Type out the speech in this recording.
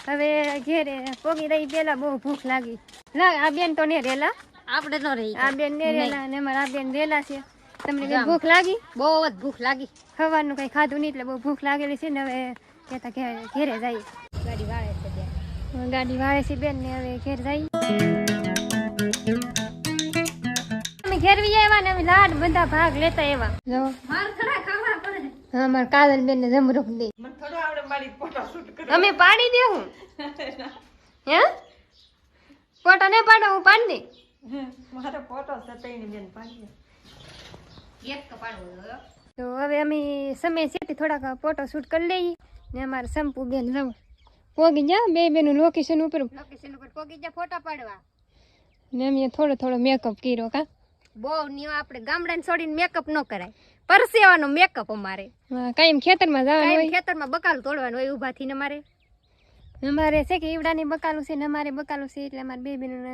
હવે ઘેરે પોગી રહી પેલા બહુ ભૂખ લાગી. આ બેન તો ને રેલા આપણે ન રહી આ બેન ને રેલા અને અમારા આ બેન રેલા છે. તમને કઈ ભૂખ લાગી? બહુ જ ભૂખ લાગી. સવારનું કઈ ખાધું નહીં એટલે બહુ ભૂખ લાગેલી છે ને હવે કહેતા ઘેરે જઈએ. ગાડી વાળે છે ત્યાં. ગાડી વાળે છે બેન ને હવે ઘેર જઈએ. અમે ઘેર વી આવ્યા ને અમે લાડ બધા ભાગ લેતા એવા. જો માર ખરા ખાવા પડે. હા મારા કાજલ બેન ને જમરૂખ દે. મને થોડું આવડે મારી ફોટો શૂટ કરો. અમે પાડી દેવું હે ફોટો નહીં પાડો હું પાડી દે. મારો ફોટો સતાઈને બેન પાડી. એક કપાડવો તો હવે અમે સમય છે થોડાક ફોટો શૂટ કરી લઈએ ને અમારે સંપુ બેન જવું પોગી જા બે બેનું લોકેશન ઉપર લોકેશન ઉપર પોગી જા ફોટા પાડવા. ને અમે થોડો મેકઅપ કર્યો કા. બહુ નિયો આપણે ગામડાને છોડીને મેકઅપ ન કરાય. પરસેવાનો મેકઅપ અમારે. કાયમ ખેતરમાં જવાનું કાયમ હોય. ખેતરમાં બકાલું તોડવાનું હોય ઊભા થઈને અમારે. અમારે છે કે ઈવડાની બકાલું છે ને અમારે બકાલું છે એટલે અમારે બે બેનું